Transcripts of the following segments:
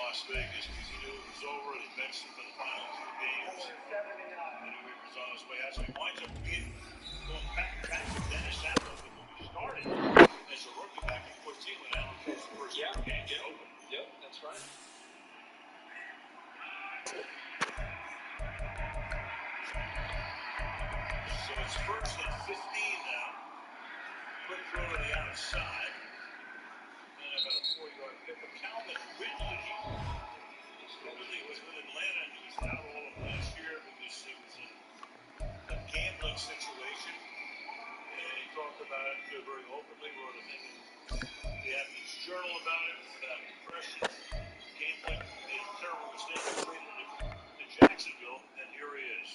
Las Vegas because he knew it was over and he benched him for the final 2 games. And he was on his way out. So he winds up going back to Dennis Allen when he started as a rookie back in 14 when Allen was the first game to open. Yep, that's right. So it's first and 15 now. Quick throw to the outside. And about a 4-yard pick. But Calvin Ridley, he was with Atlanta and he was out all of last year because he was in a gambling situation. And he talked about it very openly, wrote a thing in the Athens Journal about it, about depression, gambling, made a terrible mistake, traded him to Jacksonville, and here he is.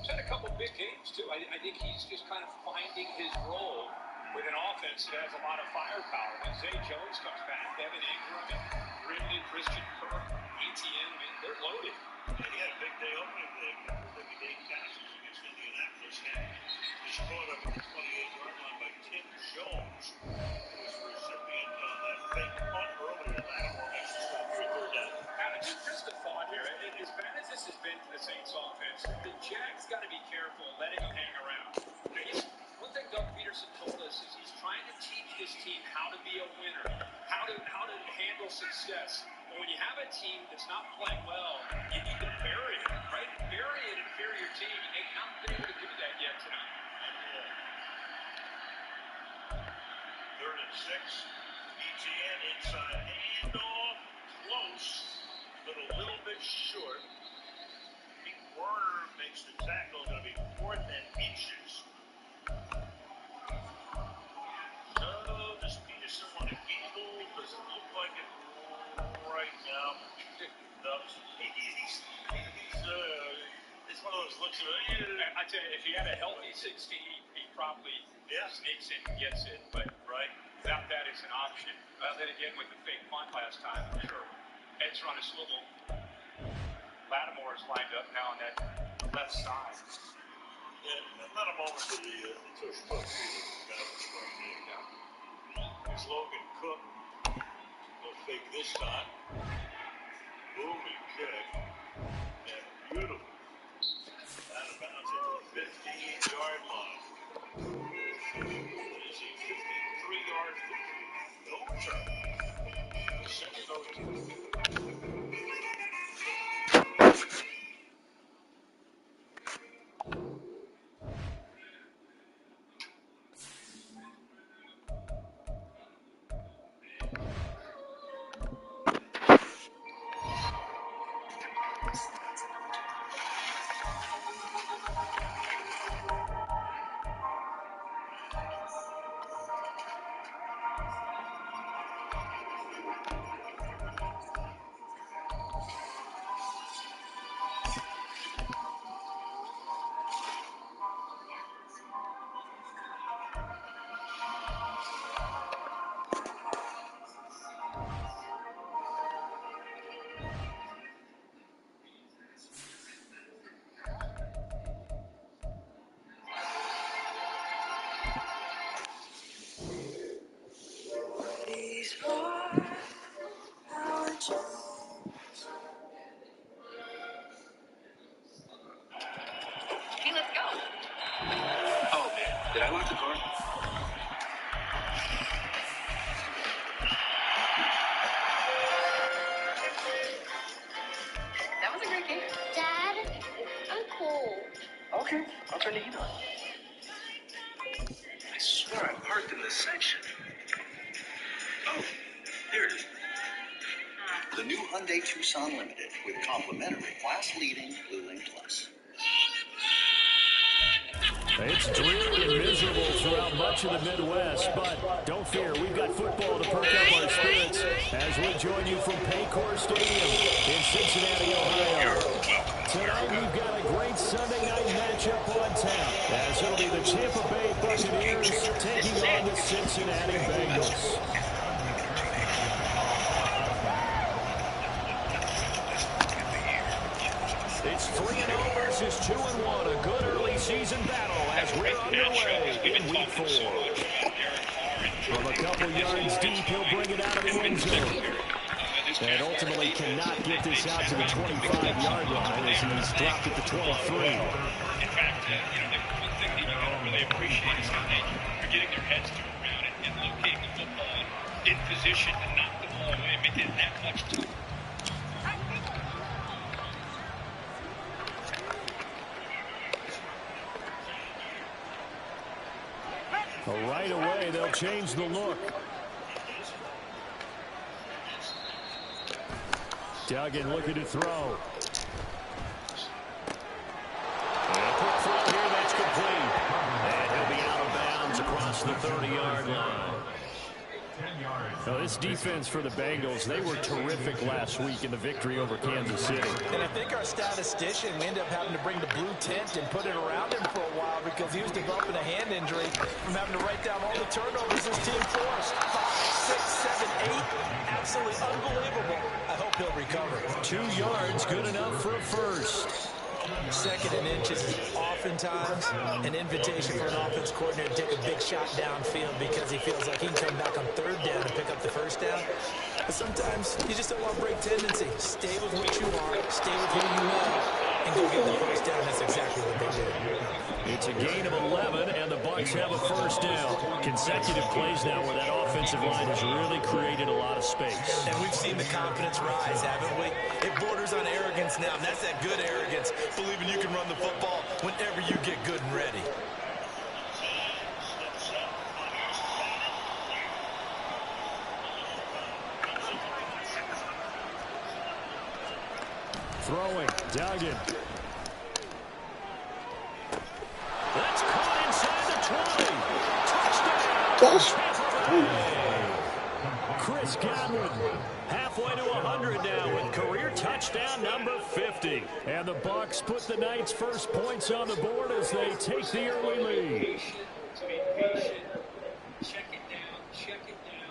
He's had a couple big games, too. I think he's just kind of finding his role with an offense that has a lot of firepower. When Zay Jones comes back, Evan Ingram, Ridley, Christian Kirk, ETN, I mean, they're loaded. And he had a big day opening day. Maybe 8 catches against Indianapolis. And he's caught up at the 28-yard line by Tim Jones, who was the recipient on that fake punt earlier. Lattimore makes it for a 3rd down. Just a thought here. As bad as this has been to the Saints offense, the Jags got to be careful letting him hang around. One thing Doug Peterson told us is he's trying to teach this team how to be a winner, how to handle success. But when you have a team that's not playing well, you need to bury it, right? Bury an inferior team. They've not been able to do that yet tonight. 3rd and 6. ETN inside handoff. Close, but a little bit short. Pete Werner makes the tackle. Going to be 4th and inches. So does Peterson want to gamble? Does it look like it right now? No. It's one of those looks of it. I tell you, if he had a healthy 16, he probably sneaks in and gets it. But without that, it's an option. Then again, with the fake punt last time, I'm sure Ed's run a swivel. Lattimore is lined up now on that left side. Yeah, not a moment for the tush push either. It's Logan Cook. He'll fake this time. Booming kick. And beautiful. Out of bounds at the 15-yard line. It is a 53-yard no return. Did I lock the car? That was a great game. Dad, I'm cold. Okay, I'll turn the heat on. I swear I parked in this section. Oh, there it is. The new Hyundai Tucson Limited with complimentary class-leading Blue Link Plus. It's dreary and miserable throughout much of the Midwest, but don't fear, we've got football to perk up our spirits as we join you from Paycor Stadium in Cincinnati, Ohio. Tonight we've got a great Sunday night matchup on tap as it'll be the Tampa Bay Buccaneers taking on the Cincinnati Bengals. It's 3-0 versus 2-1, a good early season battle as we're underway in Week 4. From a couple yards deep, he'll bring it out of the end zone. And ultimately cannot get this out to the 25-yard line as he's dropped at the 23. In fact, the one thing that you got to really appreciate is how they're getting their heads turned around and locating the football in position to knock the ball away and make it that much tougher. Right away, they'll change the look. Duggan looking to throw. And a quick throw here, that's complete. And he'll be out of bounds across the 30-yard line. Now, this defense for the Bengals, they were terrific last week in the victory over Kansas City. And I think our statistician, we ended up having to bring the blue tent and put it around him for a while because he was developing a hand injury from having to write down all the turnovers his team forced. 5, 6, 7, 8. Absolutely unbelievable. I hope he'll recover. 2 yards, good enough for a first. Second and inches is oftentimes an invitation for an offense coordinator to take a big shot downfield because he feels like he can come back on third down and pick up the first down. But sometimes you just don't want to break tendency. Stay with what you are, stay with who you know, and go get the first down. That's exactly what they did. It's a gain of 11, and the Bucs have a first down. Consecutive plays now where that offensive line has really created a lot of space. And we've seen the confidence rise, haven't we? It borders on arrogance now, and that's that good arrogance, believing you can run the football whenever you get good and ready. Throwing, Duggan. That's caught inside the 20. Touchdown. Chris Godwin, halfway to 100 now with career touchdown number 50. And the Bucs put the Knights' first points on the board as they take the early lead. Check it down,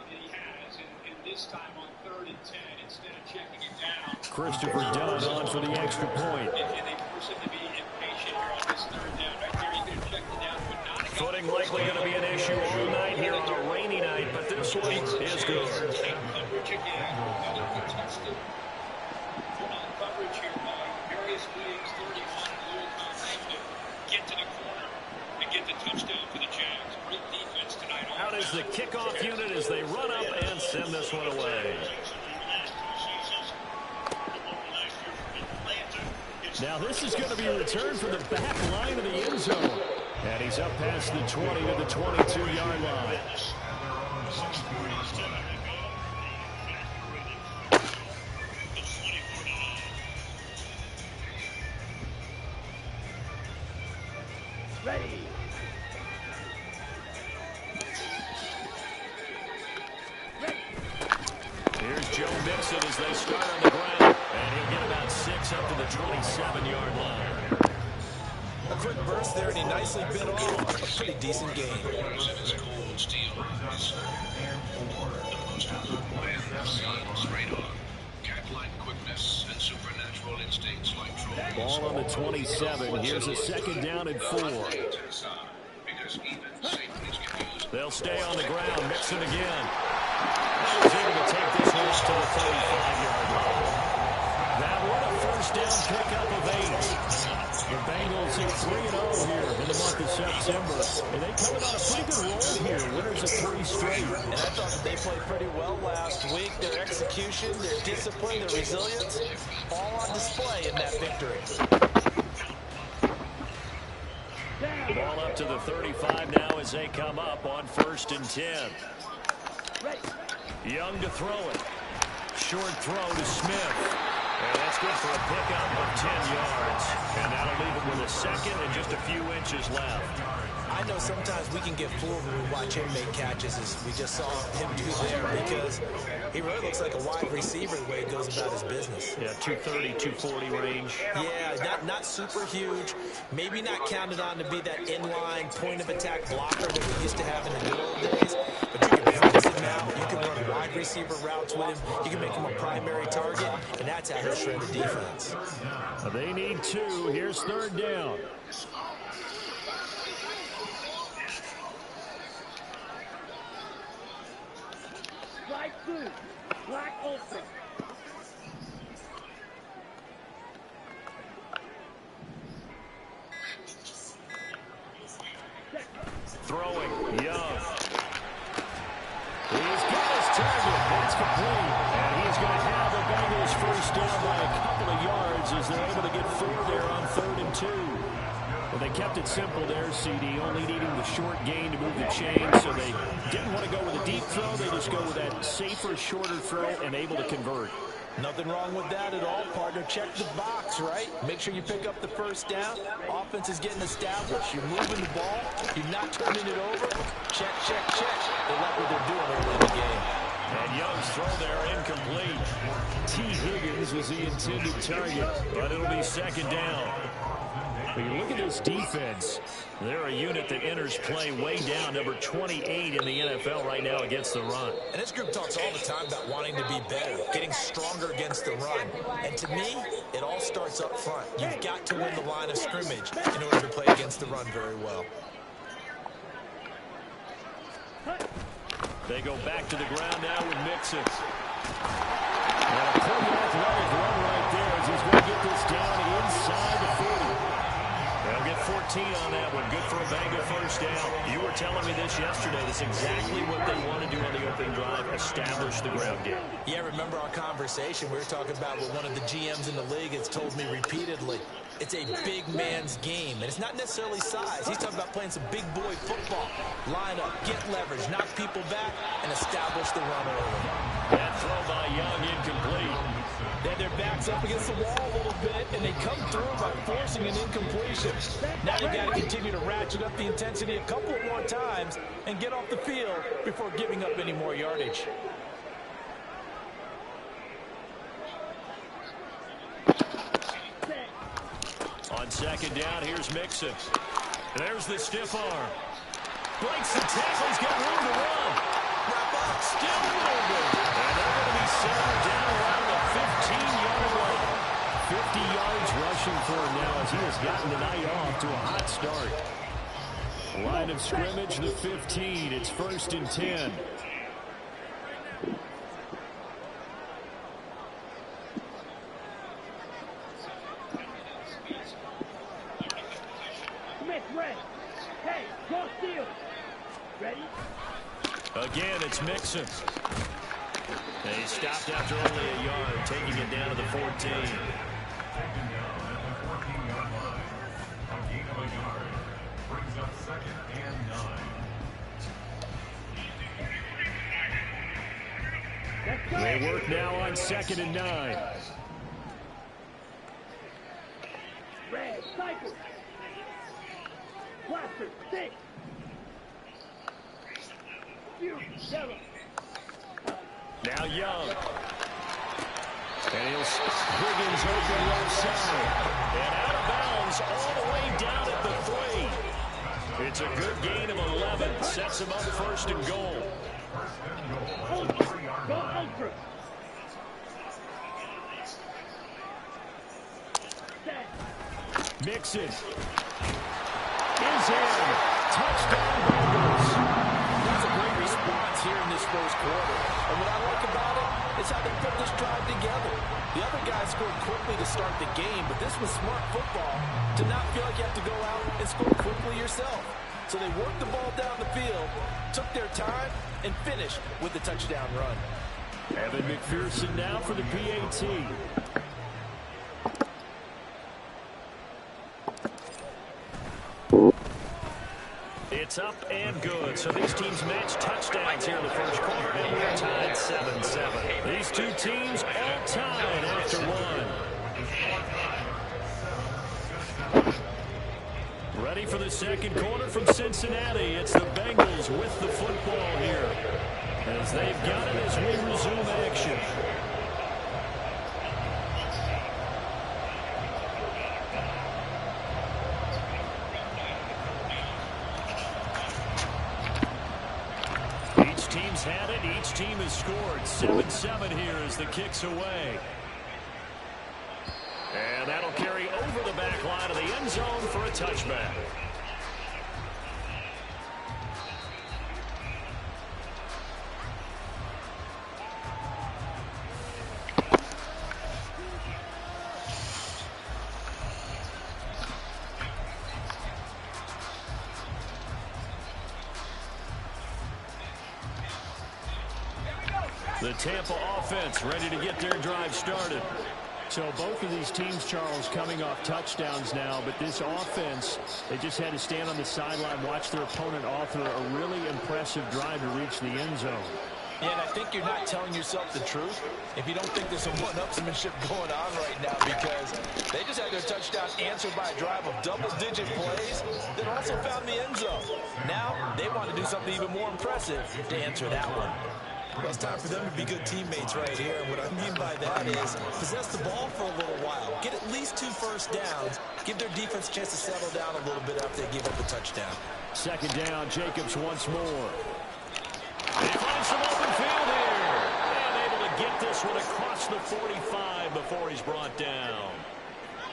and he has. And this time on 3rd and 10, instead of checking it down. Christopher Dunn on for the extra point. And they force him to be impatient here on this 3rd down. Right there, he could have checked it down, but not. Footing likely going to be an issue all night here on a rainy night, but this one is good. Coverage again. Another contested. Full-on coverage here by various leagues. 31 blue contact to get to the corner and get the touchdown for the Jags. Great defense tonight. Out is the kickoff unit as they run up and send this one away. Now this is going to be returned from the back line of the end zone. And he's up past the 20 to the 22-yard line. Ready. Here's Joe Mixon as they start on the ground. And he'll get about 6 up to the 27-yard line. A quick burst there, and he nicely bit off a pretty decent game. Ball on the 27. Here's a 2nd down and 4. They'll stay on the ground. Mixon again. He was able to take this one to the 35-yard line. That one a first down pickup of 8. The Bengals are 3-0 here in the month of September. And they coming on a pretty good roll here. Winners of 3 straight. And I thought that they played pretty well last week. Their execution, their discipline, their resilience, all on display in that victory. Ball up to the 35 now as they come up on 1st and 10. Young to throw it. Short throw to Smith. And that's good for a pickup of 10 yards. And that'll leave it with a 2nd and just a few inches left. I know sometimes we can get fooled when we watch him make catches, as we just saw him do there, because he really looks like a wide receiver the way he goes about his business. Yeah, 230, 240 range. Yeah, not super huge. Maybe not counted on to be that inline point-of-attack blocker that we used to have in the good old days. But you can flex him out. You can run wide receiver routes with him. You can make him a primary target, and that's how he'll shred the defense. They need 2. Here's 3rd down. Right through. Black open. as they're able to get 4 there on 3rd and 2. Well, they kept it simple there, CD, only needing the short gain to move the chain, so they didn't want to go with a deep throw. They just go with that safer, shorter throw and able to convert. Nothing wrong with that at all, partner. Check the box, right? Make sure you pick up the first down. Offense is getting established. You're moving the ball. You're not turning it over. Check, check, check. They like what they're doing early in the game. And Young's throw there incomplete. T. Higgins was the intended target, but it'll be 2nd down. But you look at this defense. They're a unit that enters play way down, number 28 in the NFL right now against the run. And this group talks all the time about wanting to be better, getting stronger against the run. And to me, it all starts up front. You've got to win the line of scrimmage in order to play against the run very well. They go back to the ground now with Mixon. And a pretty athletic run right there as he's going to get this down inside the 40. They'll get 14 on that one. Good for a Bengal first down. You were telling me this yesterday. That's exactly what they want to do on the opening drive, establish the ground game. Yeah, remember our conversation? We were talking about what one of the GMs in the league has told me repeatedly. It's a big man's game, and it's not necessarily size. He's talking about playing some big boy football. Line up, get leverage, knock people back, and establish the run early. That throw by Young incomplete. They had their backs up against the wall a little bit, and they come through by forcing an incompletion. Now you got to continue to ratchet up the intensity a couple of more times and get off the field before giving up any more yardage. On 2nd down, here's Mixon. And there's the stiff arm. Breaks the tackle. He's got room to run. Wrap up. Still moving. And they're going to be settled down around the 15-yard line. 50 yards rushing for him now as he has gotten the night off to a hot start. Line of scrimmage, the 15. It's 1st and 10. Again, it's Mixon. And he stopped after only a yard, taking it down to the 14. They work now on 2nd and 9. Red, cycle. Blaster, stick. Now Young. And he'll spot Higgins open left side. And out of bounds all the way down at the 3. It's a good gain of 11. Sets him up 1st and goal. Mixon is in. Touchdown Bengals. That's a great response here in this first quarter. And what I like about it is how they put this drive together. The other guys scored quickly to start the game, but this was smart football to not feel like you have to go out and score quickly yourself. So they worked the ball down the field, took their time, and finished with the touchdown run. Evan McPherson now for the PAT. It's up and good. So these teams match touchdowns here in the first quarter. And we're tied 7-7. These two teams all tied after one. Ready for the second quarter from Cincinnati. It's the Bengals with the football here, as they've got it as we resume action. Each team's had it. Each team has scored. 7-7 here as the kick's away. And that'll carry over the back line of the end zone for a touchback. The Tampa offense ready to get their drive started. So both of these teams, Charles, coming off touchdowns now, but this offense, they just had to stand on the sideline, watch their opponent author a really impressive drive to reach the end zone. Yeah, and I think you're not telling yourself the truth if you don't think there's some one-upsmanship going on right now, because they just had their touchdown answered by a drive of double-digit plays that also found the end zone. Now they want to do something even more impressive to answer that one. Well, it's time for them to be good teammates right here. And what I mean by that is possess the ball for a little while. Get at least 2 first downs. Give their defense a chance to settle down a little bit after they give up a touchdown. Second down, Jacobs once more. He finds some open field here. And able to get this one across the 45 before he's brought down.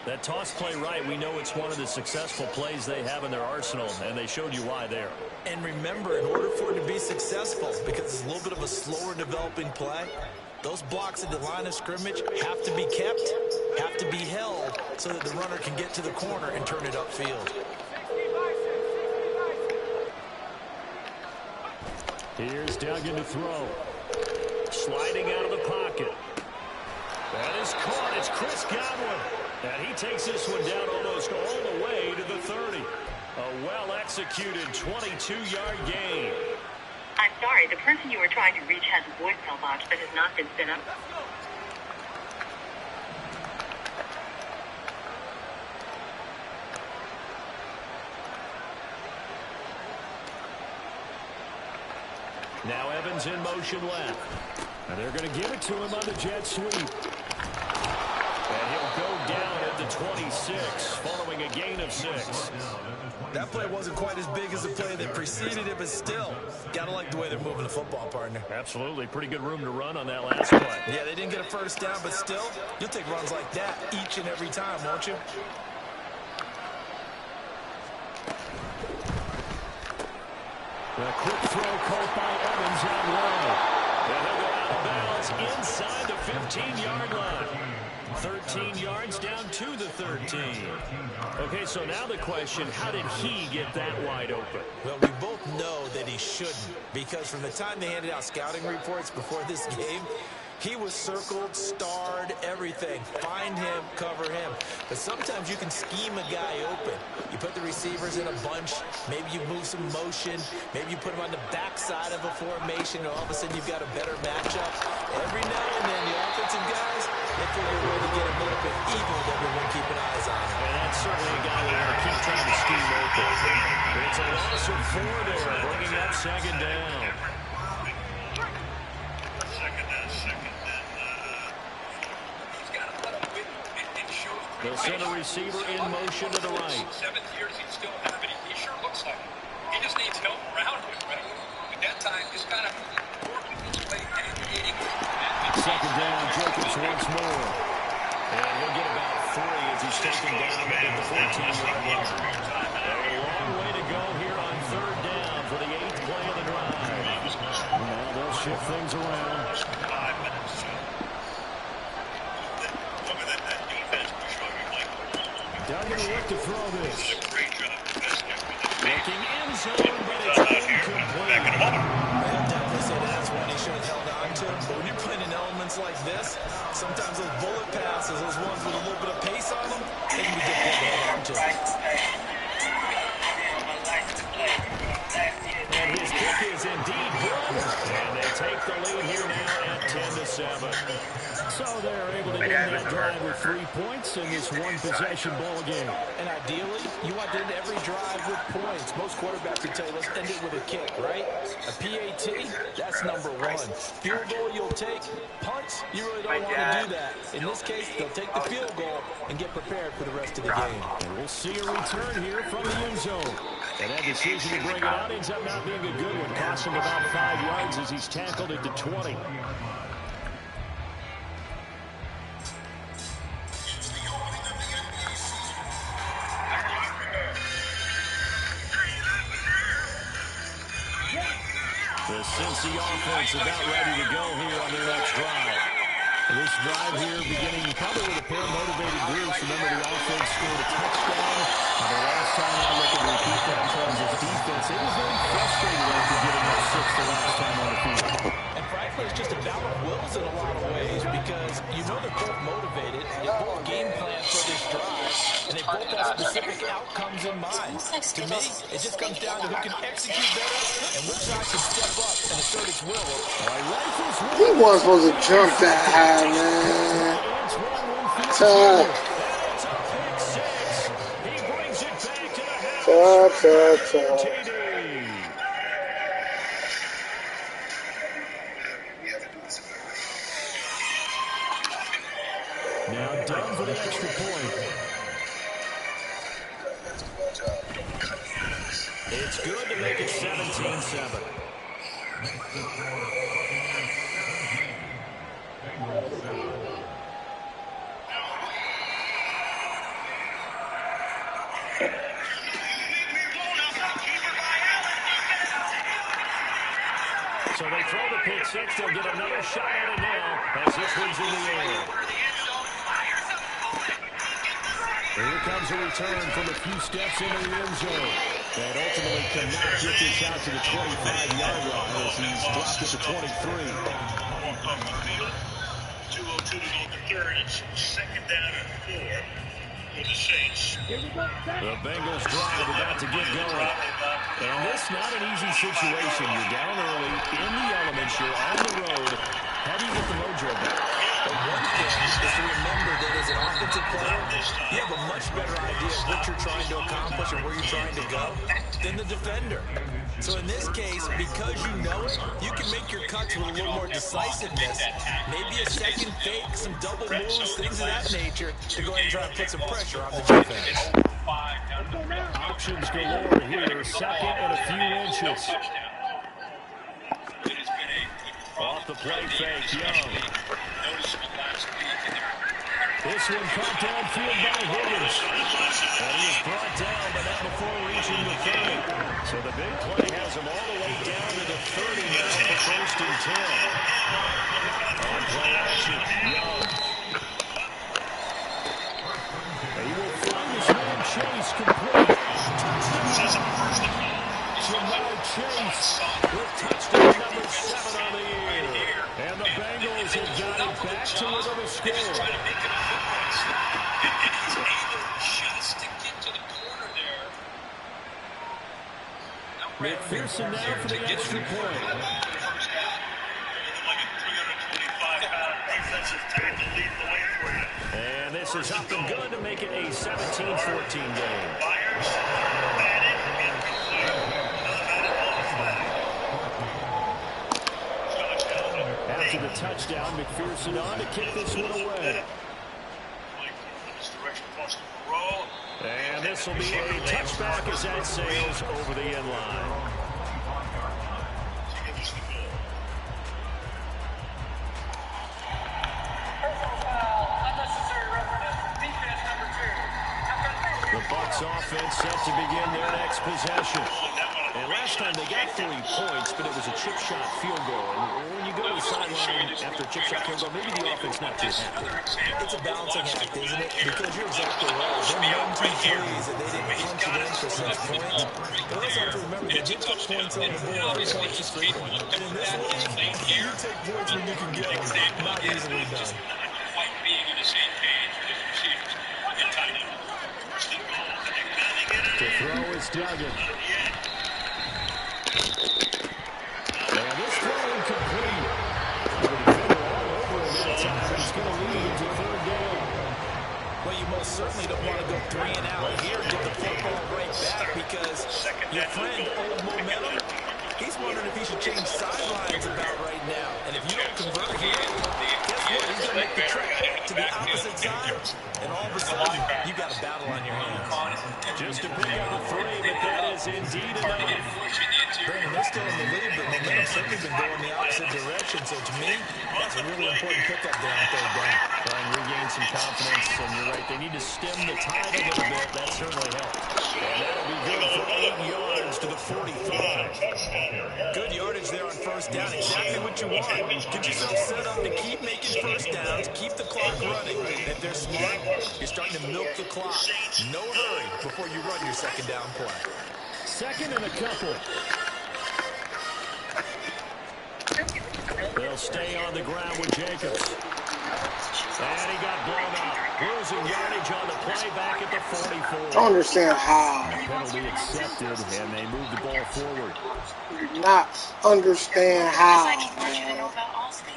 That toss play right, we know it's one of the successful plays they have in their arsenal, and they showed you why there. And remember, in order for it to be successful, because it's a little bit of a slower developing play, those blocks at the line of scrimmage have to be kept, have to be held, so that the runner can get to the corner and turn it upfield. Here's Duggan to throw. Sliding out of the pocket. That is caught. It's Chris Godwin. And he takes this one down almost all the way to the 30. A well-executed 22-yard gain. I'm sorry, the person you were trying to reach has a voicemail box that has not been set up. Now Evans in motion left. And they're going to give it to him on the jet sweep. And he'll go down at the 26, following a gain of 6. That play wasn't quite as big as the play that preceded it, but still, gotta like the way they're moving the football, partner. Absolutely. Pretty good room to run on that last play. Yeah, they didn't get a first down, but still, you'll take runs like that each and every time, won't you? A quick throw caught by Evans out low. And he'll go out of bounds inside the 15-yard line. 13 yards down to the 13. Okay, so now the question, how did he get that wide open? Well, we both know that he shouldn't, because from the time they handed out scouting reports before this game, he was circled, starred, everything. Find him, cover him. But sometimes you can scheme a guy open. You put the receivers in a bunch. Maybe you move some motion. Maybe you put him on the backside of a formation, and all of a sudden you've got a better matchup. Every now and then, the offensive guys, they figure a way to get him open, even with everyone keeping eyes on him. And that's certainly a guy we're going to keep trying to scheme open. It's a loss of 4 there, bringing up second down. They'll send a receiver in motion to the right. 7th year, he'd still have it. He sure looks like it. He just needs help around him, right? At that time, just kind of working his way and creating. Second down, Jacobs once more. And he'll get about 3 as he's taken down at the 14-yard line. A long way to go here on 3rd down for the 8th play of the drive. Now they'll shift things around. Duggan will look to throw this. Looking in zone, but it's incomplete. I'll definitely say that's one he should have held on to. But when you're playing in elements like this, sometimes those bullet passes, those ones with a little bit of pace on them, they can be difficult to hold on to. And his kick is indeed good. And they take the lead here now at 10-7. So they're able to end that drive with 3 points in this one-possession ball game. And ideally, you want to end every drive with points. Most quarterbacks would tell you, let's end it with a kick, right? A PAT, that's number 1. Field goal you'll take. Punts, you really don't want to do that. In this case, they'll take the field goal and get prepared for the rest of the game. And we'll see a return here from the end zone. And that decision to bring it out ends up not being a good one. Cost him about 5 yards as he's tackled at the 20. The Cincy offense about ready to go here on their next drive. This drive here beginning probably with a pair of motivated groups. Remember, the offense scored a touchdown. And the last time I looked at the repeat that in terms of defense, it was very frustrated after getting up 6 the last time on the field. And frankly, it's just a battle of wills in a lot of ways, because you know know they're both motivated. They both game plan for this drive, and they both have specific outcomes in mind. To me, it just comes down to who can execute better and which side can step up and assert its will. He wasn't supposed to jump that high, man. Tough. Tough. Now done for the extra point. It's good to make it 17-7. So they throw the pick six. They'll get another shot at it now as this one's in the air. Here comes a return from a few steps into the end zone. That ultimately cannot get this out to the 25-yard line as he's dropped it to 23. 2:02 to go in the third. It's second down and 4 for the Saints. The Bengals drive about to get going. And this not an easy situation. You're down early, in the elements, you're on the road. How do you get the mojo back? But one thing is to remember that as an offensive player, you have a much better idea of what you're trying to accomplish and where you're trying to go than the defender. So in this case, because you know it, you can make your cuts with a little more decisiveness. Maybe a second fake, some double moves, things of that nature to go ahead and try and put some pressure on the defense. Options galore here. Second and a few inches. Off the play fake, Young. This one caught downfield by Higgins. And he is brought down, but not before reaching the 30. So the big play has him all the way down to the 30 now for first and 10. On play action, Young. He will find his man Chase complete. Jamar Chase with touchdown number 7 on the year. And the Bengals have got it back to within a score. McPherson now for the extra point. And this is up and good to make it a 17-14 game. After the touchdown, McPherson on to kick this one away. And this will be a touchback as that sails over the end line. The Bucs offense set to begin their next possession. And last time they got 3 points, but it was a chip shot field goal. And when you go to the sideline after a chip shot field goal, maybe the offense not too happy. It's a balancing act, isn't it? Because you're exactly right. They're 1-2 plays that they didn't punch it in for 6 points. But also have to remember they did put points on the board, 3 points to 3. And in this league, you take points when you can get them. Not easily done. To throw is Duggan. And this throw incomplete. The defender all over him that time. He's going to lead into third down. Well, you most certainly don't want to go 3 and out here and get the football right back because your friend, Old Momentum, he's wondering if he should change sidelines about right now. And if you don't convert here, guess what? He's going to make the trek to the opposite side. And all of a sudden, you got a battle on your hands. Just to pick up a 3, but that is indeed enough. Brandon, they're still in the lead, but momentum's certainly been going the opposite direction. So to me, that's a really important pickup there on third down. Try and regain some confidence, and you're right, they need to stem the tide a little bit. That certainly helps. And that'll be good for 8 yards to the 45. Good yardage there on first down. Exactly what you want. Get yourself set up to keep making first downs, keep the clock running. If they're smart, you're starting to milk the clock. No hurry before you run your second down play. Second and a couple. They'll stay on the ground with Jacobs. And he got blown up. Losing yardage on the play back at the 44. I don't understand how. Penalty accepted, and they move the ball forward. I do not understand how.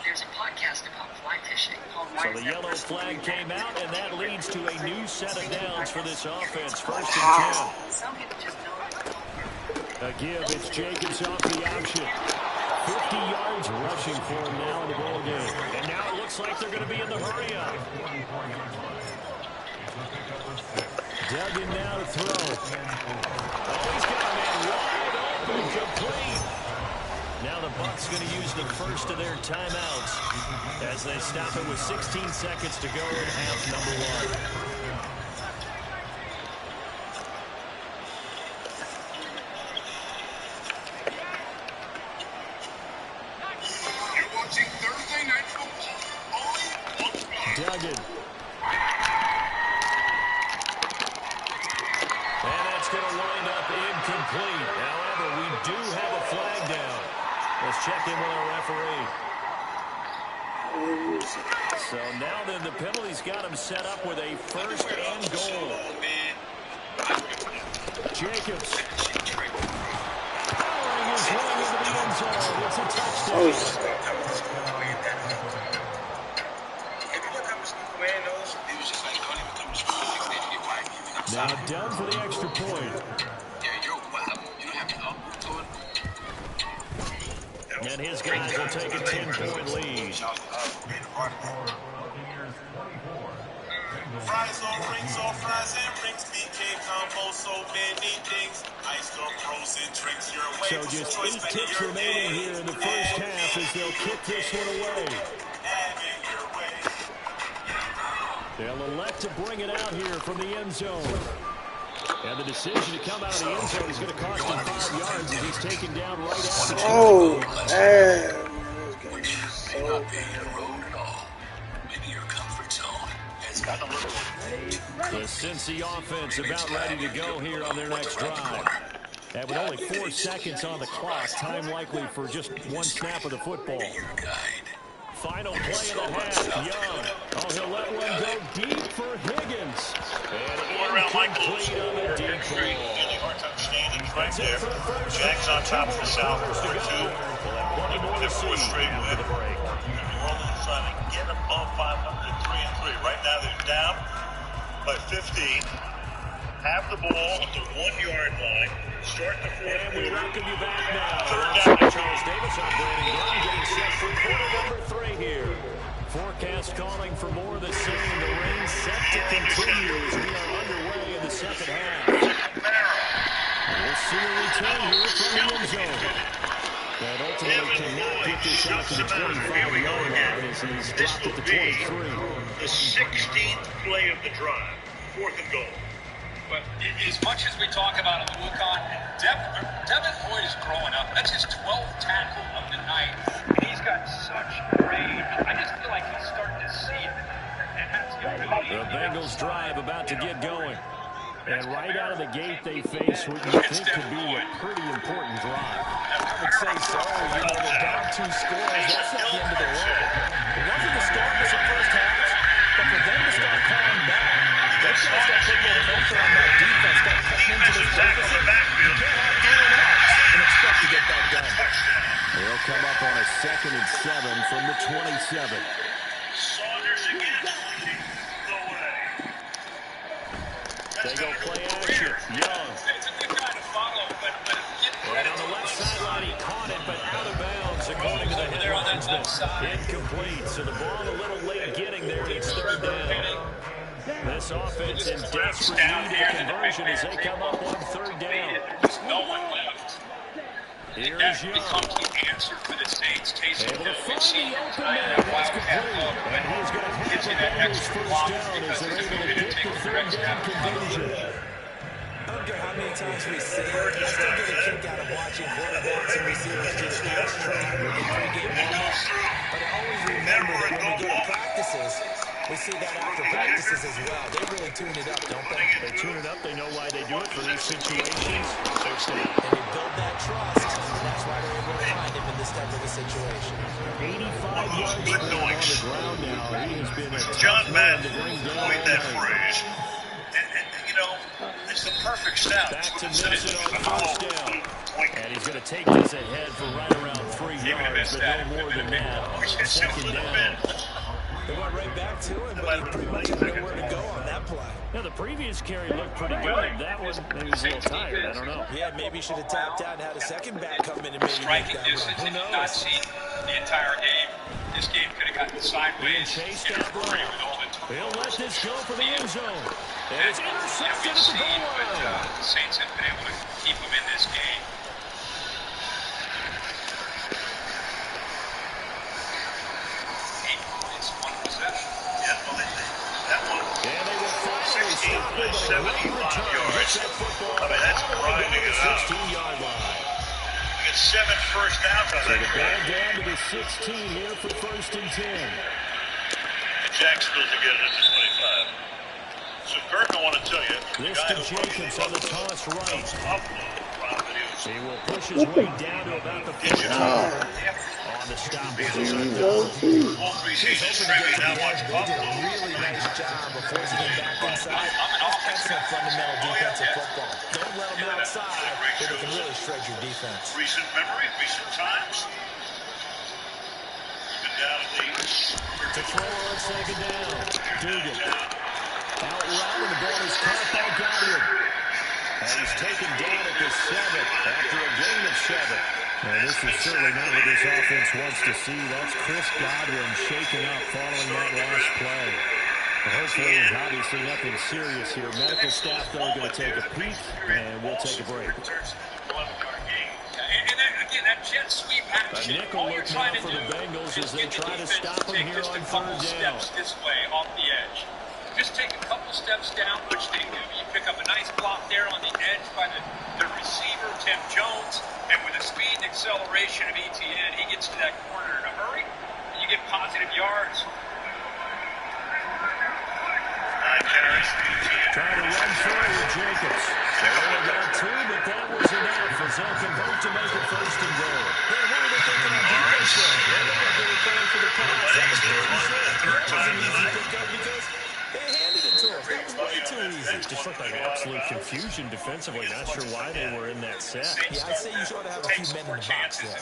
There's a podcast about fly fishing called So the yellow flag came out, and that leads to a new set of downs for this offense. First and 10. Some people just know A give, it's Jacobs off the option. 50 yards rushing for him now in the ball game. And now it looks like they're going to be in the hurry-up. Duggan now to throw. Oh, he's got a man wide open, complete. Now the Bucs going to use the first of their timeouts as they stop it with 16 seconds to go in half number 1. Duggan. And that's going to wind up incomplete. However, we do have a flag down. Let's check in with our referee. So now then the penalty's got him set up with a first and goal. Jacobs. Powering his way into the end zone. It's a touchdown. Now down for the extra point. And his guys will take a 10-point lead. Fries on fries and rings. BK combo, so many things. Iced up frozen drinks, your way. So just 8 ticks remaining here in the first half as they'll kick this one away. They'll elect to bring it out here from the end zone. And the decision to come out of the end zone is going to cost him 5 yards as he's taken down right after. Oh, man. Which may not be the road at all. Maybe your comfort zone has gotten a little. The Cincy offense about ready to go here on their next drive. And with only 4 seconds on the clock, time likely for just one snap of the football. Final play of the half, Young. Oh, he'll let one go deep for Higgins. And incomplete on the deep ball. Right there. Jack's on top of the South for 2. Their 4th straight win. New Orleans trying to get above 500, 3-3. Right now they're down by 15. Have the ball at the 1-yard line. Start the 4th and we welcome you back now. Third down. Charles Davis on Brandon Young getting set for quarter number 3 here. Forecast calling for more of the same. The rain set to continue as we are underway in the second half. We'll see a return here from the end zone. That ultimately cannot get this out to the 25-yard line as he's dropped at the 23. The 16th play of the drive. 4th and goal. But as much as we talk about him, Devin Lloyd is growing up. That's his 12th tackle of the night. And he's got such range. I just feel like he's starting to see it. The Bengals drive about to get going. And right out of the gate, they face what you think could be a pretty important drive. I would say so. You know, they're down 2 scores. That's not the end of the road. It wasn't the strongest of first halves, but for them to start calling back, they've got to start putting more pressure on that defense, start cutting into this deficit. You can't have 3 and outs and expect to get that done. They'll come up on a 2nd and 7 from the 27. Saunders again. No way. They go play action. Young. It's a good guy to follow, but And on the left sideline, he caught it, but out of bounds, according to the head linesman. Incomplete, so the ball a little late getting there, and it's 3rd down. This offense in desperate need of a conversion as they come up on 3rd down. There's no one left. Here's That Young. becomes the answer for the Saints. Taysom Able to Hill, find we've seen the him open tonight in man. that That's wildcat complete. look, but And he's going to have gives the you that Bengals extra first block down as because they're it's able to going to get take the the 3rd direct down snap. conversion. I don't care how many times we see it. I still get a kick out of watching quarterbacks and receivers do the fast track and pregame warm-up. But I always remember that when we go to practices, We see that after practices as well. They really tune it up, don't they? They tune it up. They know why they do it for these situations. First down. And they build that trust, and that's why they're able to find him in this type of a situation. 85 yards for him on the ground now. He has been a John tough man to Madden bring down. coined that phrase. And, you know, it's the perfect stat. Back to Nixon on first down. And he's going to take this ahead for right around 3 yards, but no more than that. Second down. They went right back to him, but he pretty much had nowhere to go on that play. Now, the previous carry looked pretty good. That one, maybe he's a little tired. I don't know. Yeah, maybe he should have tapped out and had a second back come in and maybe Striking make that distance run. and did not see the entire game. This game could have gotten sideways. Chased out long. They'll let this go for the end zone. And it's intercepted at the goal line. The Saints have been able to keep them in this game. It's one possession. Yeah, well, that one. And they will finally stop it, but a great 75 return. yards. Gets that football I mean, that's all the way grinding to it the out. 16-yard line. You get 7 first downs on So that the play. ball down to the 16 here for first and 10. And Jacksonville to get it at the 25. So, Kirk, I want to tell you, the This guy to who Jacobs on the toss right. upload from videos. He will push his way down to about the 15 on the stop. All three seasons screaming how much They did a upload. really nice job of forcing him back inside. That's excellent fundamental defensive football. Don't let them outside, or they can really shred your defense. Recent memory, recent times. Even down at the To throw on second down. Dugan. Out round, and the ball is caught by Godwin. And he's taken down at the 7 after a gain of 7. And this is certainly not what this offense wants to see. That's Chris Godwin shaken up following that last play. But hopefully, obviously, nothing serious here. Medical staff, though, are going to take a peek, and we'll take a break. And again, that jet sweep action. A nickel look now for the Bengals as they try to stop him here on third down. Steps this way off the edge. Just take a couple steps down, which they do. You pick up a nice block there on the edge by the receiver, Tim Jones, and with the speed and acceleration of ETN, he gets to that corner in a hurry, and you get positive yards. 9 carries for ETN. Trying to run forward, Jacobs. They only got 2, but that was enough as they'll convert to make it first and goal. Yeah, what were they thinking on defense there? They looked like they were playing for the pass. That was third and short. That was an easy pickup because they handed it to him. That was way too easy. It just looked like absolute confusion defensively. Not sure why they were in that set. Yeah, I'd say you sort of have a few men in the box there.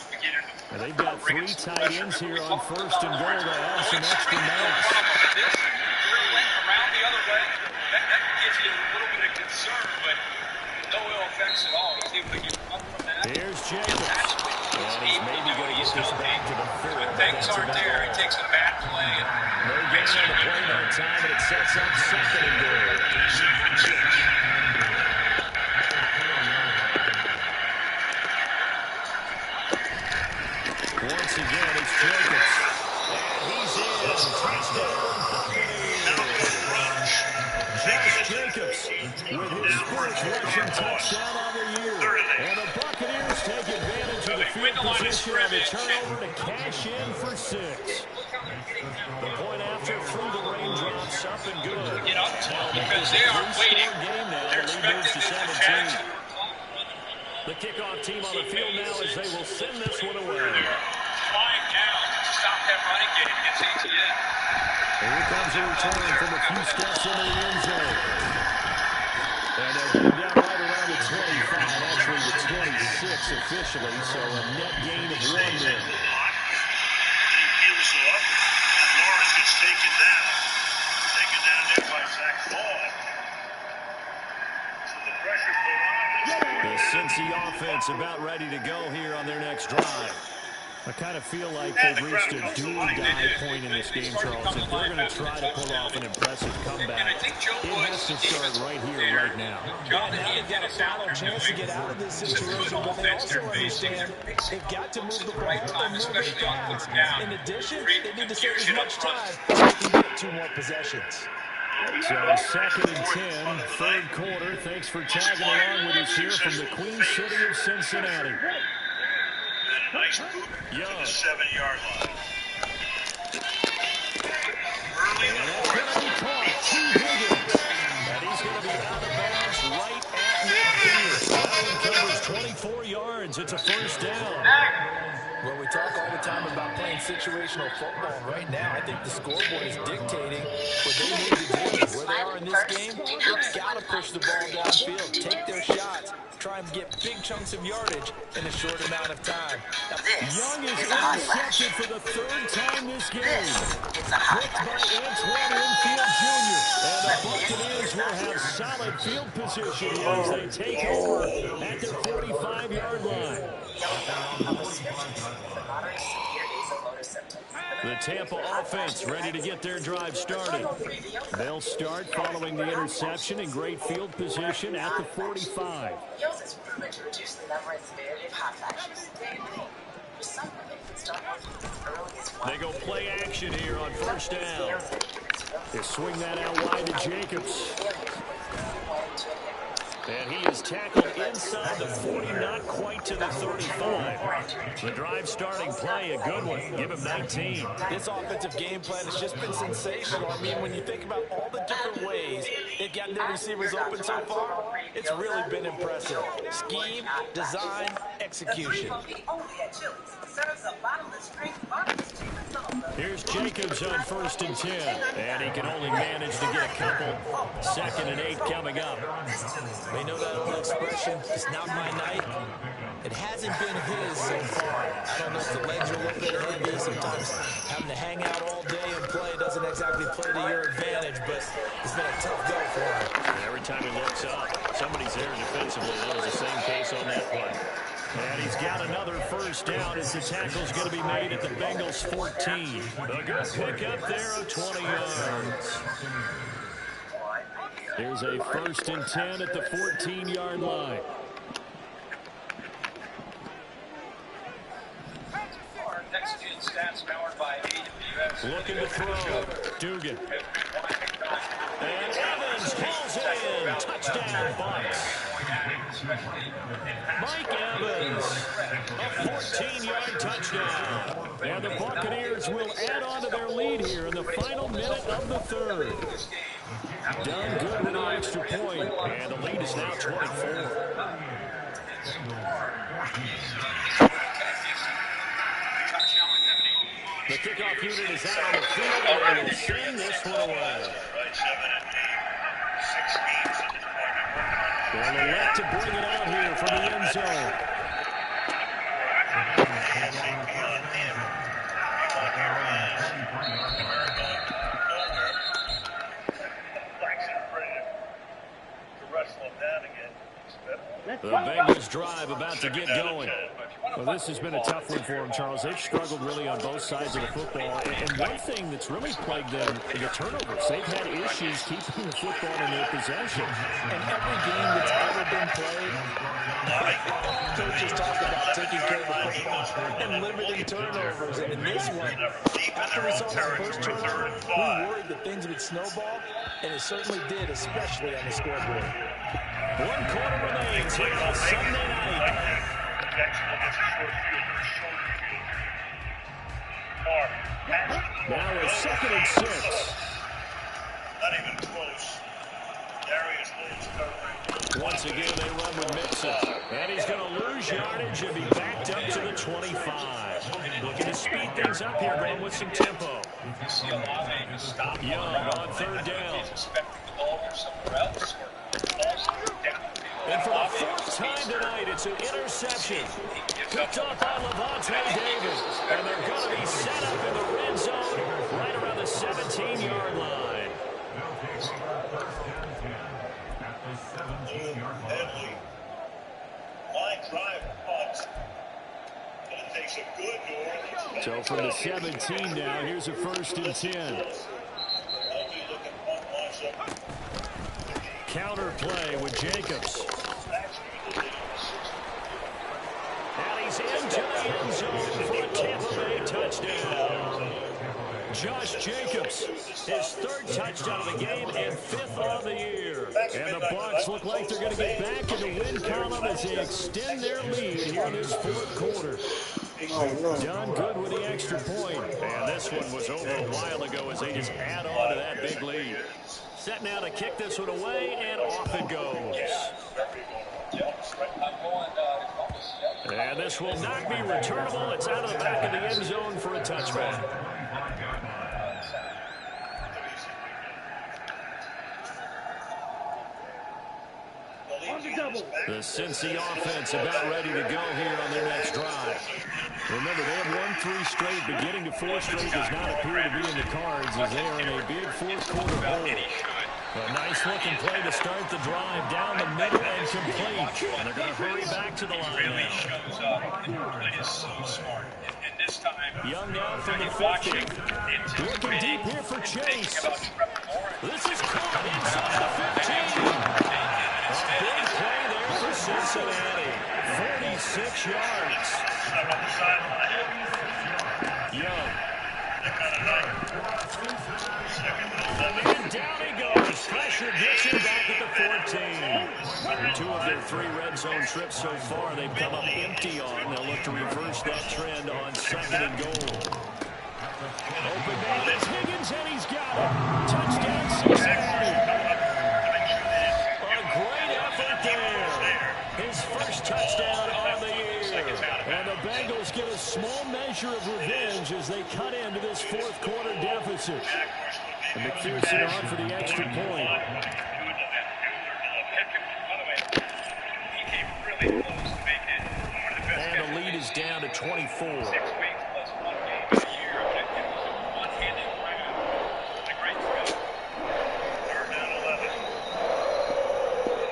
And they've got 3 tight ends here on first and goal to add some extra mass. Around the other way, that gives you a little bit of concern, but no ill effects at all. He's able to get up from that. Here's Jacobs. And he's maybe going to get this back to the 4. When things aren't there, he takes a bad play and no gain on the play on time, and it sets up second and goal. Once again, it's Jacobs. And he's in. Touchdown. Josh Jacobs with his first rushing touchdown on the year. And the Buccaneers take advantage of the field position on the turnover to cash in for 6. The point after through the raindrops, up and good. get up to him because they are waiting. Game now. They're The lead moves expecting to this to 17. catch. The kickoff team on the field now as they will send this one away. Flying down to stop that running game against ATN. Here comes a return from a few steps into the end zone. And they'll get him down right around the 25, actually the 26 officially, so a net gain of 1 there. Then he peels off, and Lawrence gets taken down. Taken down there by Zach Ball. So the pressure put on. The Cincy offense about ready to go here on their next drive. I kind of feel like they've reached a do-or-die point in this game, Charles. If they're going to try to pull off an impressive comeback, it has to start right here, right now. Yeah, now they've got a final chance to get out of this situation, but they also understand they've got to move the ball and move it fast. In addition, they need to save as much time as they can get 2 more possessions. So second and 10, third quarter. Thanks for tagging along with us here from the Queen City of Cincinnati. Nice move to the 7-yard line. Early in the fourth. downs. It's a first down. Well, we talk all the time about playing situational football. And right now, I think the scoreboard is dictating what they need to do. Where they are in this game, they've got to push the ball downfield, take their shots, try and get big chunks of yardage in a short amount of time. Young is intercepted for the third time this game. Picked by Antoine Winfield Jr. And the Buccaneers will have solid field position as they take over at their 45-yard line. The Tampa offense ready to get their drive started. They'll start following the interception in great field position at the 45. Yells is proven to reduce the number and severity of hot flashes. For some women, start working as early as 1. They go play action here on first down. They swing that out wide to Jacobs. And he is tackled inside the 40, not quite to the 35. The drive starting play, a good one. Give him 19. This offensive game plan has just been sensational. I mean, when you think about all the different ways they've gotten their receivers open so far, it's really been impressive. Scheme, design, execution. Here's Jacobs on 1st and 10. And he can only manage to get a couple. 2nd and 8 coming up. They know that old expression, it's not my night. It hasn't been his so far. I don't know if the legs are a little bit heavy. Sometimes having to hang out all day and play doesn't exactly play to your advantage, but it's been a tough go for him. And every time he looks up, somebody's there defensively. That was the same case on that play. And he's got another first down as the tackle's going to be made at the Bengals 14. A good pick up there of 20 yards. There's a 1st and 10 at the 14-yard line. Looking to throw. Dugan. And Evans pulls in. Touchdown, Bucs. Mike Evans. A 14-yard touchdown. And the Buccaneers will add on to their lead here in the final minute of the 3rd. Done good with an extra point, and the lead is now 24. The kickoff unit is out on the field, and will send this one away. They'll elect to bring it out here from the end zone. The Bengals drive about to get going. Well, this has been a tough one for them, Charles. They've struggled really on both sides of the football. And one thing that's really plagued them is the turnovers. They've had issues keeping the football in their possession. And every game that's ever been played, coaches talk about taking care of the football and limiting turnovers. And in this one, after we saw that first turnover, we worried that things would snowball, and it certainly did, especially on the scoreboard. 1 quarter remains here on Sunday night. Now it's 2nd and 6. Not even close. Darius Williams covering. Once again, they run with Mixon. And he's going to lose yardage and be backed up to the 25. Looking to speed things up here, going with some tempo. Young on 3rd down. And for the 4th time tonight, it's an interception. Picked off by Levante David. And they're going to be set up in the red zone right around the 17-yard line. Headley. Line drive punt. That takes a good New Orleans. So from the 17 now, here's a 1st and 10. Counter play with Jacobs. And he's into the end zone for a Tampa Bay touchdown. Josh Jacobs, his 3rd touchdown of the game and 5th on the year. And the Bucs look like they're going to get back in the win column as they extend their lead here in this 4th quarter. Done good with the extra point. And this one was over a while ago as they just add on to that big lead. Set now to kick this one away, and off it goes. And this will not be returnable. It's out of the back of the end zone for a touchback. The Cincy offense about ready to go here on their next drive. Remember, they have won 3 straight, but getting to 4 straight does not appear to be in the cards as they are in a big fourth-quarter hole. A nice-looking play to start the drive down the middle and complete. And they're going to hurry back to the line now. Young now from the 50. Looking deep here for Chase. This is caught inside the 15. A big play there for Cincinnati. 46 yards. Young. And down he goes. Pressure gets him back at the 14. 2 of their 3 red zone trips so far they've come up empty on. They'll look to reverse that trend on 2nd and goal. Open man, it's Higgins, and he's got it. Touchdown, Cincinnati. A great effort there. His first touchdown on the year. And the Bengals get a small measure of revenge as they cut into this fourth-quarter deficit. And McPherson on for the extra point. And the lead is down to 24.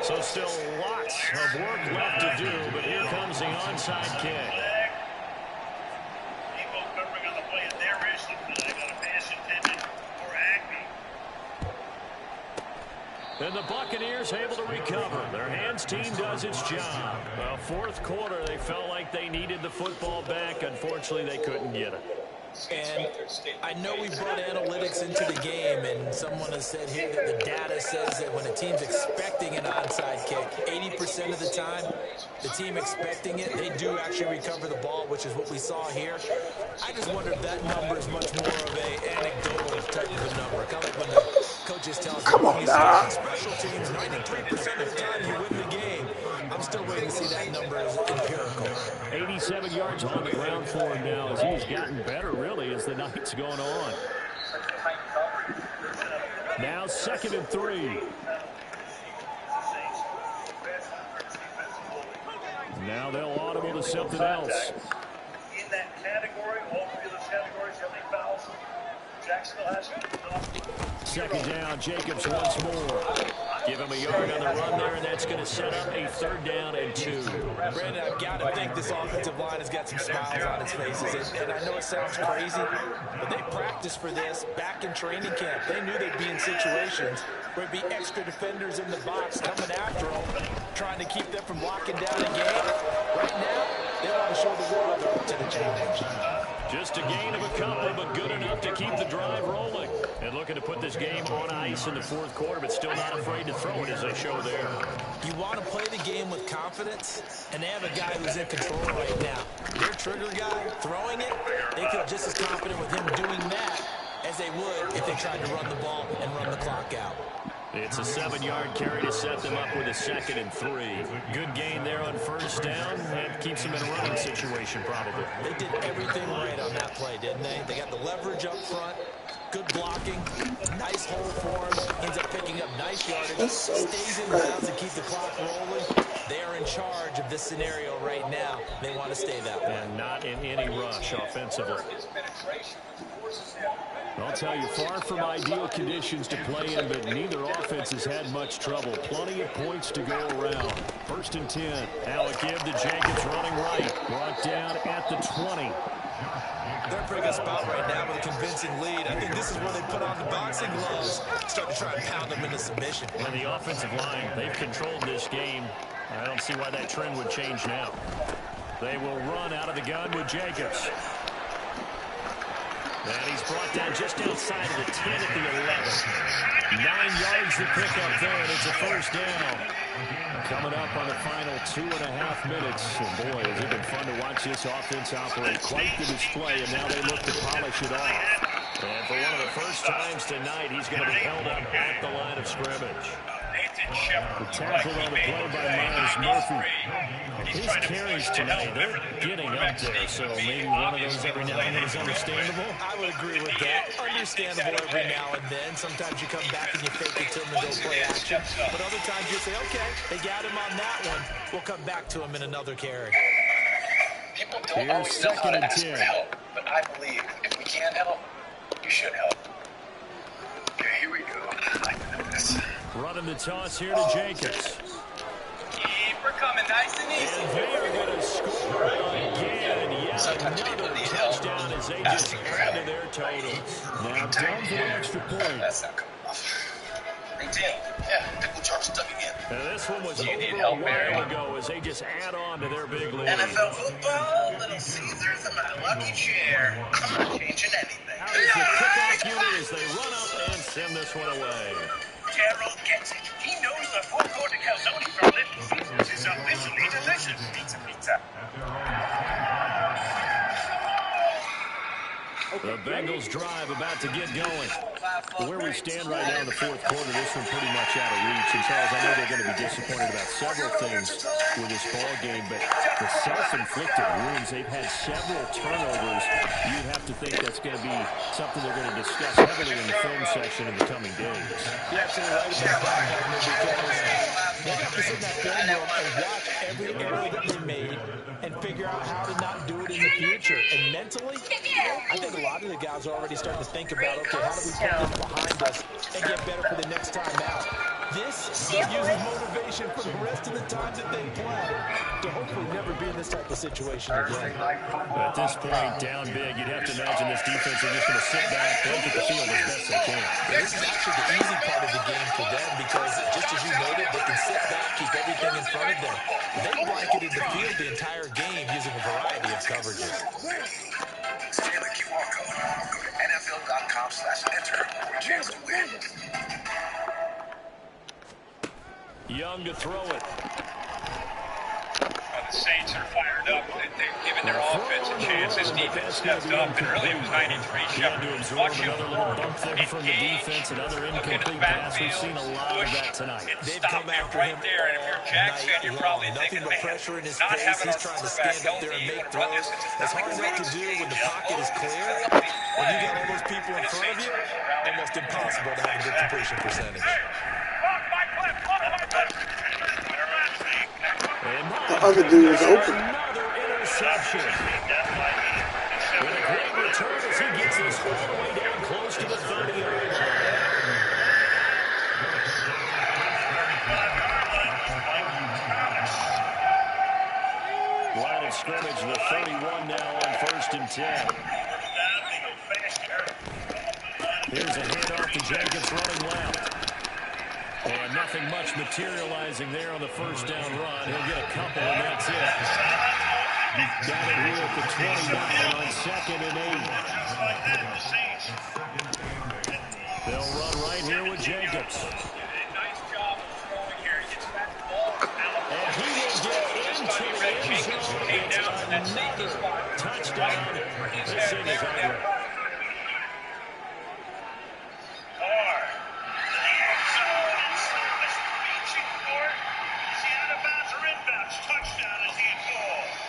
So still lots of work left to do, but here comes the onside kick. And the Buccaneers able to recover. Their hands team does its job. Well, fourth quarter, they felt like they needed the football back. Unfortunately, they couldn't get it. And I know we brought analytics into the game, and someone has said here that the data says that when a team's expecting an onside kick, 80% of the time, the team expecting it, they do actually recover the ball, which is what we saw here. I just wonder if that number is much more of an anecdotal type of a number. Kind of like when the coaches tell us, come on now. Special teams, 93% of the time you win the game. I'm still waiting to see that number as empirical. 87 yards on the ground for him now as he's gotten better, really, as the night's going on. Now 2nd and 3. Now they'll audible to something else. In that category, all 3 of those categories, how many fouls? Jacksonville has 2nd down, Jacobs once more. Give him a yard on the run there, and that's going to set up a 3rd down and 2. Brandon, I've got to think this offensive line has got some smiles on its faces. And I know it sounds crazy, but they practiced for this back in training camp. They knew they'd be in situations where it'd be extra defenders in the box coming after them, trying to keep them from locking down a game. Right now, they want to show the world they're up to the challenge. Just a gain of a couple, but good enough to keep the drive rolling. And looking to put this game on ice in the fourth quarter, but still not afraid to throw it as they show there. You want to play the game with confidence, and they have a guy who's in control right now. Their trigger guy throwing it, they feel just as confident with him doing that as they would if they tried to run the ball and run the clock out. It's a 7-yard carry to set them up with a 2nd and 3. Good gain there on 1st down. And keeps them in a running situation, probably. They did everything right on that play, didn't they? They got the leverage up front, good blocking, nice hole for him, ends up picking up nice yardage, stays in bounds to keep the clock rolling. They are in charge of this scenario right now. They want to stay that way. And not in any rush offensively. I'll tell you, far from ideal conditions to play in, but neither offense has had much trouble. Plenty of points to go around. 1st and 10. Now a give to Jacobs running right. Brought down at the 20. They're in a pretty good spot right now with a convincing lead. I think this is where they put on the boxing gloves, start to try and pound them into submission. And the offensive line, they've controlled this game. I don't see why that trend would change now. They will run out of the gun with Jacobs. And he's brought down just outside of the 10 at the 11. 9 yards to pick up there, and it's a 1st down. Coming up on the final 2.5 minutes. And boy, has it been fun to watch this offense operate. Quite the display, and now they look to polish it off. And for one of the first times tonight, he's going to be held up at the line of scrimmage. Nathan Tackled on the play by Myles Murphy. His carries tonight, they're getting up there, so maybe one of those every now and then is understandable. I would agree with that. Understandable every now and then. Sometimes you come back and you fake it to him and go play action. But other times you say, okay, they got him on that one. We'll come back to him in another carry. People don't always know how to ask for help, but I believe if we can help, you should help. Okay, here we go. I know this. Running the toss here to Jacobs. Keep her coming nice and easy. And they are going to score again. Yet another touchdown as they just add to their totals. Now down for the extra point. That's not coming off. Routine. Yeah, pickle jar stuck again. And this one was over a while ago as they just add on to their big lead. NFL football, Little Caesars in my lucky chair. I'm not changing anything. Out is the kickoff unit as they run up and send this one away. Terrell gets it. He knows the four-quarter calzone from Little Caesars is officially delicious. Pizza, pizza. The Bengals drive about to get going. Where we stand right now in the fourth quarter, this one pretty much out of reach. And Charles, I know they're going to be disappointed about several things with this ball game, but the self-inflicted wounds, they've had several turnovers. You'd have to think that's going to be something they're going to discuss heavily in the film section in the coming days. You're absolutely right about that, because they have to sit in that film room and watch every error that they made and figure out how to not do it in the future. And mentally, I think a lot of the guys are already starting to think about, okay, how do we put this behind us and get better for the next time out? This uses motivation for the rest of the time that they play to hopefully never be in this type of situation again. At this point, down big, you'd have to imagine this defense is just going to sit back, look at the field as best they can. This is actually the easy part of the game for them because, just as you noted, they can sit back, keep everything in front of them. They blanketed the field the entire game using a variety of coverages. Scan the QR code or go to NFL.com/enter for a chance to win. Young to throw it. The Saints are fired up. They've given their offense a chance. This defense stepped up, and really it was 93. Shepard, watch him another little bump there from the defense, another incomplete pass. We've seen a lot of that tonight. They've come after him there, and if you're a Jags fan, you're probably thinking, nothing but pressure in his face. He's trying to stand up there and make throws. It's hard enough to do when the pocket is clear. When you got all those people in front of you, almost impossible to have a good completion percentage. The other dude is open. Another interception. With a great return as he gets this all the way down close to the 30-yard line. Line of scrimmage, the 31 now on 1st and 10. Here's a handoff to Jacobs running left. And nothing much materializing there on the first down run. He'll get a couple, and that's it. Got it here at the 29 on 2nd and 8. They'll run right here with Jacobs. Nice job of throwing here. He gets back the ball out. And he will get into the end zone. It's another touchdown. This thing is ugly.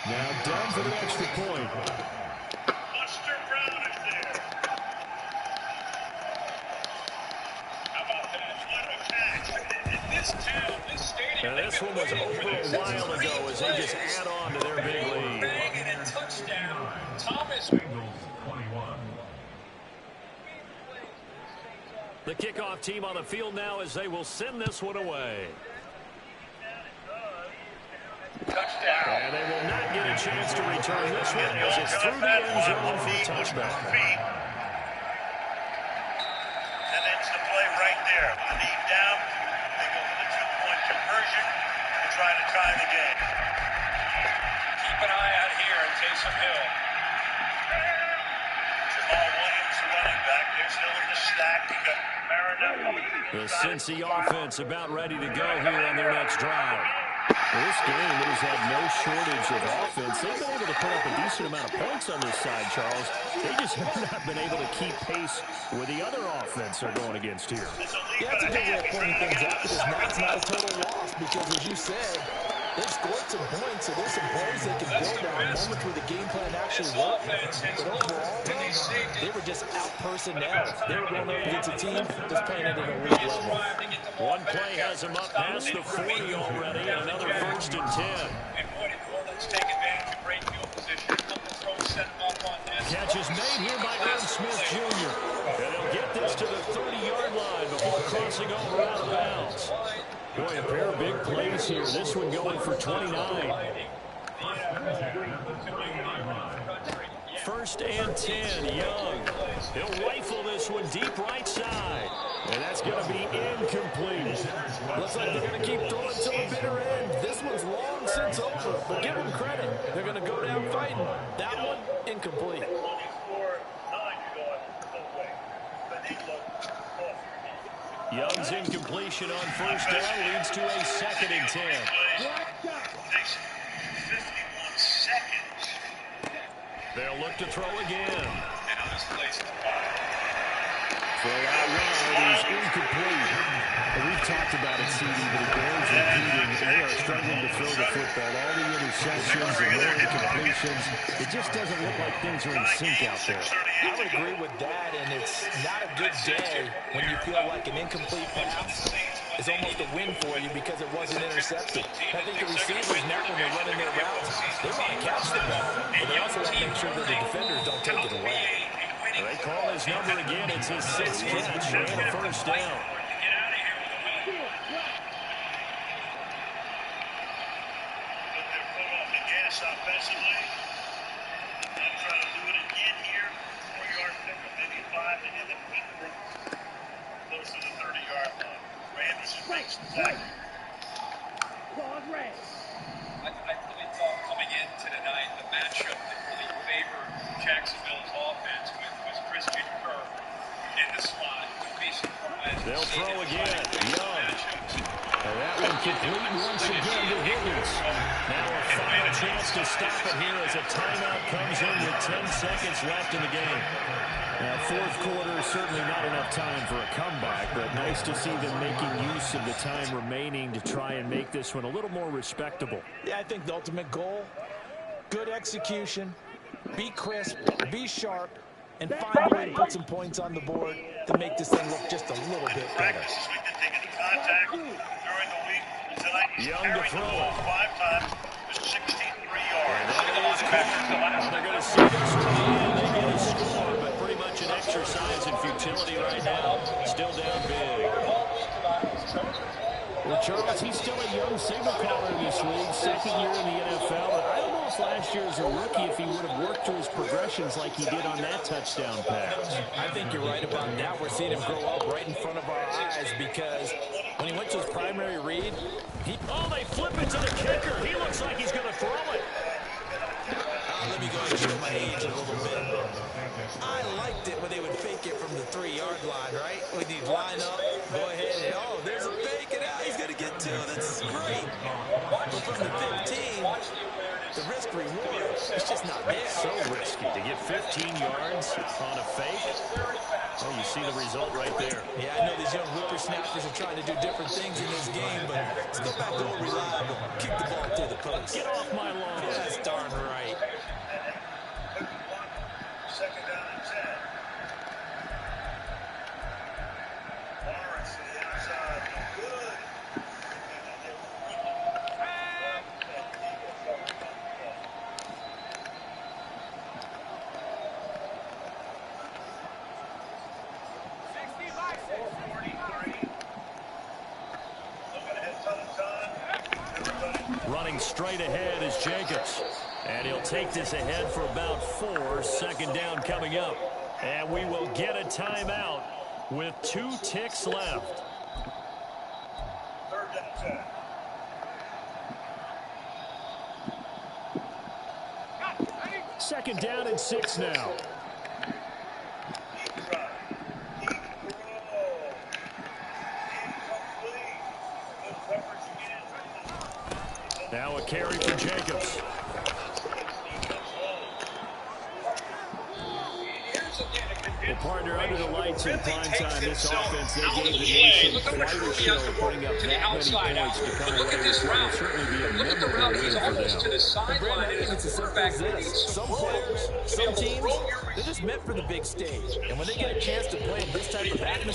Now down for the extra point. Buster Brown is there. How about that? What a catch. This town, this stadium. Now this one was over a while ago as they just add on to their big lead. Banging and touchdown. Thomas. The kickoff team on the field now as they will send this one away. Touchdown. And they will not get a chance to return this one as it's through the end zone for a touchback. And that's the play right there. Lead down. They go for the 2-point conversion to try to tie the game. Keep an eye out here at Taysom Hill. Jamal Williams, running back. They're still in the stack. You got Marinelli. The Cincy offense about ready to go here on their next drive. This game has had no shortage of offense. They've been able to put up a decent amount of points on this side, Charles. They just have not been able to keep pace with the other offense they're going against here. Yeah, that's a good way of pointing things out because now it's not a total loss because, as you said, they've scored some points, so there's some plays they can build on, moments where the game plan actually worked. But overall, they were just out-personnel. They were going up against a team just playing at an elite level. One play has them up past the 40 already, and another 1st and 10. And boy, New Orleans take advantage of great field position. A couple throws set them up on this. Catch is made here by Irv Smith Jr. And they'll get this to the 30-yard line before crossing over out of bounds. Boy, a pair of big plays here. This one going for 29. 1st and 10, Young. He'll rifle this one deep right side. And that's going to be incomplete. Looks like they're going to keep throwing till the bitter end. This one's long since over, but give them credit. They're going to go down fighting. That one, incomplete. Young's incompletion on 1st down leads to a 2nd and 10. 51 seconds. They'll look to throw again. And on this place, Throw out wide is incomplete. We've talked about it, CD, but it bears repeating. They are struggling to throw the football. All the interceptions and more incompletions. It just doesn't look like things are in sync out there. I would agree with that, and it's not a good day when you feel like an incomplete pass is almost a win for you because it wasn't intercepted. I think the receivers now, when they're running their routes, they want to catch the ball, but they also want to make sure that the defenders don't take it away. They call his number again. It's his 6th catch and a 1st down. Offensively, I'm trying to do it again here. 4-yard pickup, maybe 5 to hit the peak close to the 30-yard line. Anderson makes the tackle. I really thought coming into tonight, the matchup that really favored Jacksonville's offense was Christian Kirk in the slot. Would be surprised. They'll throw again. Young. And that one complete once again to Higgins. Now a final chance to stop it here as a timeout comes in with 10 seconds left in the game. Now, 4th quarter, certainly not enough time for a comeback, but nice to see them making use of the time remaining to try and make this one a little more respectable. Yeah, I think the ultimate goal, good execution, be crisp, be sharp, and find a way to put some points on the board to make this thing look just a little bit better. Young to throw it. 5 times, 63 yards. They're going to see this one. They get a score, but pretty much an exercise in futility right now. Still down big. Well, Charles, he's still a young signal caller in this league, 2nd year in the NFL. But I almost last year as a rookie if he would have worked through his progressions like he did on that touchdown pass. I think you're right about that. We're seeing him grow up right in front of our eyes because when he went to his primary read, they flip it to the kicker. He looks like he's going to throw it. Let me go and show my age a little bit. I liked it when they would fake it from the 3-yard line, right? When you line up, go ahead and, there's a fake, and now he's going to get 2. That's great. But from the 15, the risk reward, it's just not there. So risky to get 15 yards on a fake. Oh, you see the result right there. Yeah, I know these young whippersnappers are trying to do different things in this game, but let's go back to old reliable. Kick the ball to the post. Get off my lawn. Yeah, that's darn right. 2nd down and 10. Lawrence to the outside. Good. Running straight ahead is Jacobs. And he'll take this ahead for about 4. 2nd down coming up. And we will get a timeout with 2 ticks left. 3rd down 10. 2nd down and 6 now. Now a carry for Jacobs. Well, partner, under the lights in prime time, this offense, they gave the nation quite a show, putting up that many points to come away with what will certainly be a memorable win for them. And Brandon, I think it's as simple as this. Some players, some teams, they're just meant for the big stage. And when they get a chance to play in this type of atmosphere,